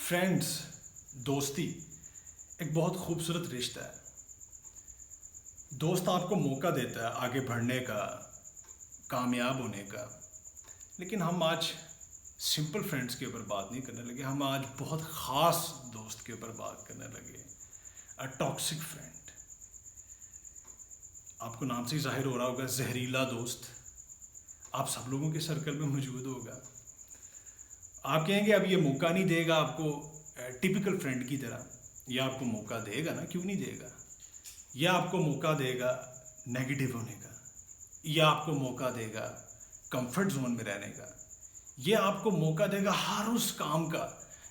Friends, دوستی ایک بہت خوبصورت رشتہ ہے۔ دوست آپ کو موقع دیتا ہے آگے بڑھنے کا، کامیاب ہونے کا۔ لیکن ہم آج سمپل فرینڈز کے اوپر بات نہیں کرنے لگے، ہم آج بہت خاص دوست کے اوپر بات کرنے لگے، ٹاکسک فرینڈ۔ آپ کو نام سے ہی ظاہر ہو رہا ہوگا، زہریلا دوست آپ سب لوگوں کے سرکل میں موجود ہوگا۔ آپ کہیں گے اب یہ موقع نہیں دے گا آپ کو ٹپیکل فرینڈ کی طرح، یہ آپ کو موقع دے گا نا، کیوں نہیں دے گا؟ یہ آپ کو موقع دے گا نیگیٹو ہونے کا، یہ آپ کو موقع دے گا کمفرٹ زون میں رہنے کا، یہ آپ کو موقع دے گا ہر اس کام کا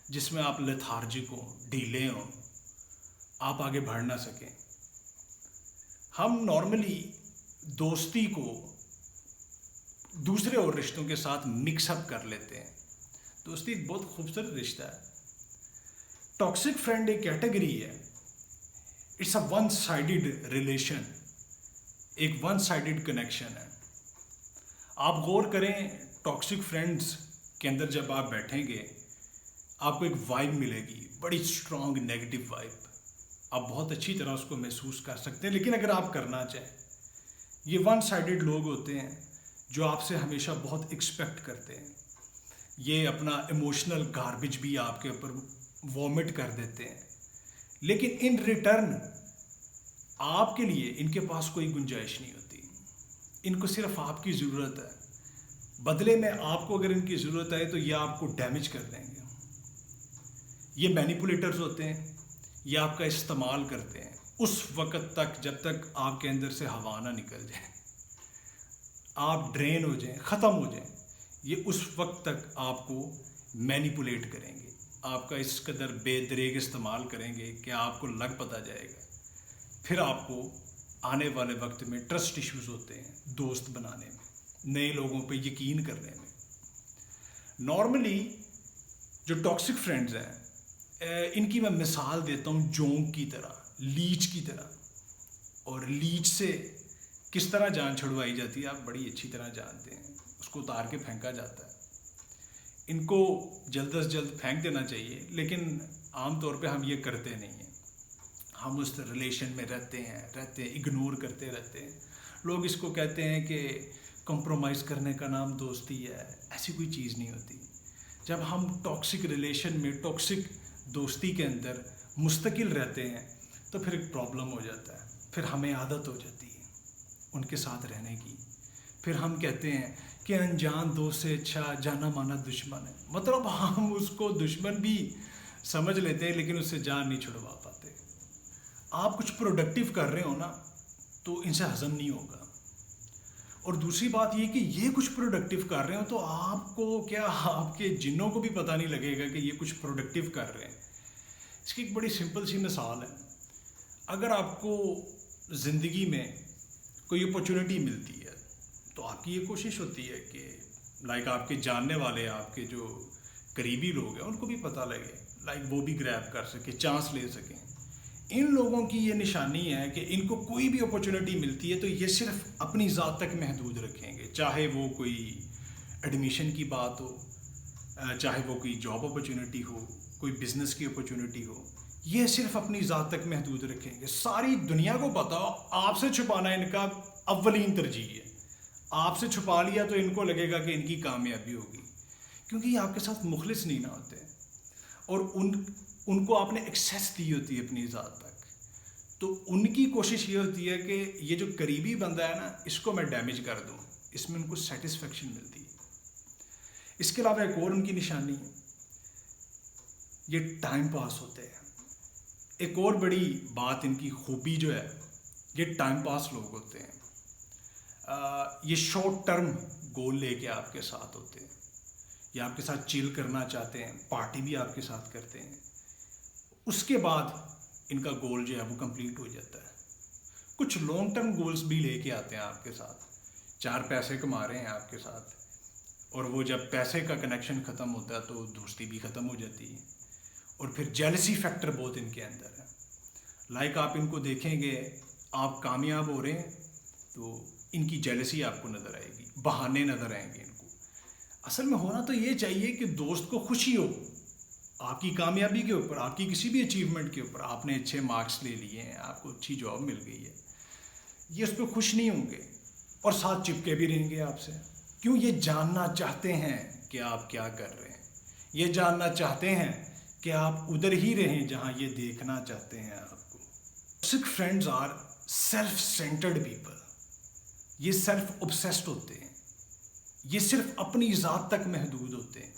جس میں آپ لیتھارجک ہوں، ڈھیلے ہوں، آپ آگے بڑھ نہ سکیں۔ ہم نارملی دوستی کو دوسرے اور رشتوں کے ساتھ مکس اپ کر لیتے ہیں۔ دوستی ایک بہت خوبصورت رشتہ ہے۔ ٹاکسک فرینڈ ایک کیٹیگری ہے، it's a one sided relation, ایک ون سائیڈڈ کنیکشن ہے۔ آپ غور کریں، ٹاکسک فرینڈز کے اندر جب آپ بیٹھیں گے آپ کو ایک وائب ملے گی، بڑی اسٹرانگ نیگیٹو وائب، آپ بہت اچھی طرح اس کو محسوس کر سکتے ہیں۔ لیکن اگر آپ کرنا چاہیں، یہ ون سائیڈڈ لوگ ہوتے ہیں جو آپ سے ہمیشہ بہت ایکسپیکٹ کرتے ہیں، یہ اپنا ایموشنل گاربیج بھی آپ کے اوپر وومٹ کر دیتے ہیں، لیکن ان ریٹرن آپ کے لیے ان کے پاس کوئی گنجائش نہیں ہوتی۔ ان کو صرف آپ کی ضرورت ہے، بدلے میں آپ کو اگر ان کی ضرورت ہے تو یہ آپ کو ڈیمیج کر دیں گے۔ یہ مینیپولیٹرز ہوتے ہیں، یہ آپ کا استعمال کرتے ہیں اس وقت تک جب تک آپ کے اندر سے ہوا نہ نکل جائے، آپ ڈرین ہو جائیں، ختم ہو جائیں، یہ اس وقت تک آپ کو مینیپولیٹ کریں گے، آپ کا اس قدر بے دریغ استعمال کریں گے کہ آپ کو لگ پتہ جائے گا۔ پھر آپ کو آنے والے وقت میں ٹرسٹ ایشوز ہوتے ہیں دوست بنانے میں، نئے لوگوں پہ یقین کرنے میں۔ نارملی جو ٹاکسک فرینڈز ہیں، ان کی میں مثال دیتا ہوں جونک کی طرح، لیچ کی طرح۔ اور لیچ سے کس طرح جان چھڑوائی جاتی ہے آپ بڑی اچھی طرح جانتے ہیں، اس کو اتار کے پھینکا جاتا ہے۔ ان کو جلد از جلد پھینک دینا چاہیے، لیکن عام طور پہ ہم یہ کرتے نہیں ہیں۔ ہم اس ریلیشن میں رہتے ہیں، اگنور کرتے رہتے ہیں۔ لوگ اس کو کہتے ہیں کہ کمپرومائز کرنے کا نام دوستی ہے، ایسی کوئی چیز نہیں ہوتی۔ جب ہم ٹاکسک ریلیشن میں، ٹاکسک دوستی کے اندر مستقل رہتے ہیں تو پھر ایک پرابلم ہو جاتا ہے، پھر ہمیں عادت ہو جاتی ہے ان کے ساتھ رہنے کی۔ پھر ہم کہتے ہیں کہ انجان دوست سے اچھا جانا مانا دشمن ہے، مطلب ہم اس کو دشمن بھی سمجھ لیتے ہیں لیکن اس سے جان نہیں چھڑوا پاتے۔ آپ کچھ پروڈکٹیو کر رہے ہو نا تو ان سے ہضم نہیں ہوگا۔ اور دوسری بات یہ کہ یہ کچھ پروڈکٹیو کر رہے ہو تو آپ کو کیا، آپ کے جنوں کو بھی پتہ نہیں لگے گا کہ یہ کچھ پروڈکٹیو کر رہے ہیں۔ اس کی ایک بڑی سمپل سی مثال ہے، اگر آپ کو زندگی میں کوئی اپرچونٹی ملتی ہے تو آپ کی یہ کوشش ہوتی ہے کہ آپ کے جاننے والے، آپ کے جو قریبی لوگ ہیں ان کو بھی پتہ لگے، وہ بھی گریب کر سکیں، چانس لے سکیں۔ ان لوگوں کی یہ نشانی ہے کہ ان کو کوئی بھی اپرچونٹی ملتی ہے تو یہ صرف اپنی ذات تک محدود رکھیں گے، چاہے وہ کوئی ایڈمیشن کی بات ہو، چاہے وہ کوئی جاب اپرچونٹی ہو، کوئی بزنس کی اپرچونٹی ہو، یہ صرف اپنی ذات تک محدود رکھیں گے۔ ساری دنیا کو پتہ ہو آپ سے چھپانا ان کا اولین ترجیح ہے۔ آپ سے چھپا لیا تو ان کو لگے گا کہ ان کی کامیابی ہوگی، کیونکہ یہ آپ کے ساتھ مخلص نہیں نہ ہوتے، اور ان کو آپ نے ایکسیس دی ہوتی ہے اپنی ذات تک۔ تو ان کی کوشش یہ ہوتی ہے کہ یہ جو قریبی بندہ ہے نا، اس کو میں ڈیمیج کر دوں، اس میں ان کو سیٹسفیکشن ملتی ہے۔ اس کے علاوہ ایک اور ان کی نشانی ہے، یہ ٹائم پاس ہوتے ہیں۔ ایک اور بڑی بات ان کی خوبی جو ہے، یہ ٹائم پاس لوگ ہوتے ہیں۔ یہ شارٹ ٹرم گول لے کے آپ کے ساتھ ہوتے ہیں، یہ آپ کے ساتھ چل کرنا چاہتے ہیں، پارٹی بھی آپ کے ساتھ کرتے ہیں، اس کے بعد ان کا گول جو ہے وہ کمپلیٹ ہو جاتا ہے۔ کچھ لانگ ٹرم گولز بھی لے کے آتے ہیں آپ کے ساتھ، 4 پیسے کما رہے ہیں آپ کے ساتھ، اور وہ جب پیسے کا کنیکشن ختم ہوتا ہے تو دوستی بھی ختم ہو جاتی ہے۔ اور پھر جیلسی فیکٹر بہت ان کے اندر ہے۔ آپ ان کو دیکھیں گے، آپ کامیاب ہو رہے ہیں تو ان کی جیلسی آپ کو نظر آئے گی، بہانے نظر آئیں گے ان کو۔ اصل میں ہونا تو یہ چاہیے کہ دوست کو خوشی ہو آپ کی کامیابی کے اوپر، آپ کی کسی بھی اچیومنٹ کے اوپر آپ نے اچھے مارکس لے لیے ہیں، آپ کو اچھی جاب مل گئی ہے، یہ اس پہ خوش نہیں ہوں گے اور ساتھ چپکے بھی رہیں گے آپ سے. کیوں؟ یہ جاننا چاہتے ہیں کہ آپ کیا کر رہے ہیں، یہ جاننا چاہتے ہیں کہ آپ ادھر ہی رہیں جہاں یہ دیکھنا چاہتے ہیں آپ کو. Toxic friends are self centred people. یہ سیلف اوبسیسڈ ہوتے ہیں، یہ صرف اپنی ذات تک محدود ہوتے ہیں.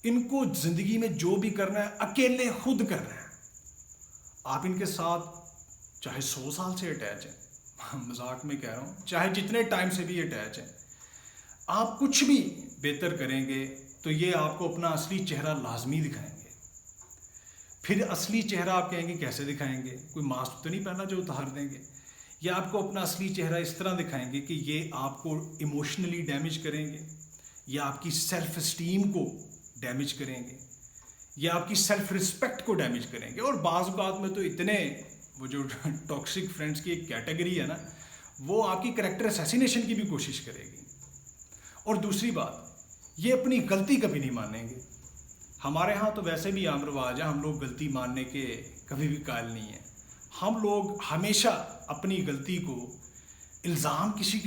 ان کو زندگی میں جو بھی کرنا ہے اکیلے خود کرنا ہے. آپ ان کے ساتھ چاہے 100 سال سے اٹیچ ہیں، مذاق میں کہہ رہا ہوں، چاہے جتنے ٹائم سے بھی اٹیچ ہیں، آپ کچھ بھی بہتر کریں گے تو یہ آپ کو اپنا اصلی چہرہ لازمی دکھائیں گے. پھر اصلی چہرہ آپ کہیں گے کیسے دکھائیں گے؟ کوئی ماسک تو نہیں پہنا جو اتار دیں گے؟ یا آپ کو اپنا اصلی چہرہ اس طرح دکھائیں گے کہ یہ آپ کو ایموشنلی ڈیمیج کریں گے، یا آپ کی سیلف اسٹیم کو ڈیمیج کریں گے، یا آپ کی سیلف رسپیکٹ کو ڈیمیج کریں گے. اور بعض اوقات میں تو اتنے، وہ جو ٹاکسک فرینڈس کی ایک کیٹیگری ہے نا، وہ آپ کی کریکٹر اسیسینیشن کی بھی کوشش کرے گی. اور دوسری بات، یہ اپنی غلطی کبھی نہیں مانیں گے. ہمارے ہاں تو ویسے بھی عام رواج ہے، ہم لوگ غلطی ماننے کے کبھی بھی قائل نہیں ہیں. ہم لوگ ہمیشہ اپنی غلطی کو الزام کسی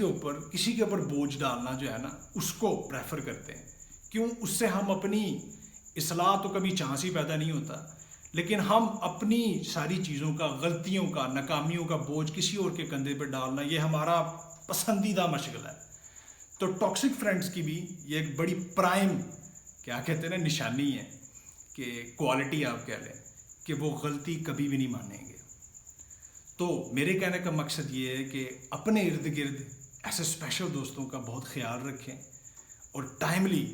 کے اوپر بوجھ ڈالنا جو ہے نا، اس کو پریفر کرتے ہیں. کیوں؟ اس سے ہم اپنی اصلاح تو کبھی چانس ہی پیدا نہیں ہوتا، لیکن ہم اپنی ساری چیزوں کا، غلطیوں کا، ناکامیوں کا بوجھ کسی اور کے کندھے پہ ڈالنا، یہ ہمارا پسندیدہ مشغلہ ہے. تو ٹاکسک فرینڈز کی بھی یہ ایک بڑی پرائم، کیا کہتے ہیں نا، نشانی ہے کہ کوالٹی آپ کہہ لیں کہ وہ غلطی کبھی بھی نہیں مانیں گے. تو میرے کہنے کا مقصد یہ ہے کہ اپنے ارد گرد ایسے اسپیشل دوستوں کا بہت خیال رکھیں اور ٹائملی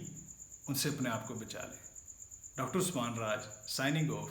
ان سے اپنے آپ کو بچا لیں. ڈاکٹر عثمان راج، سائننگ آف.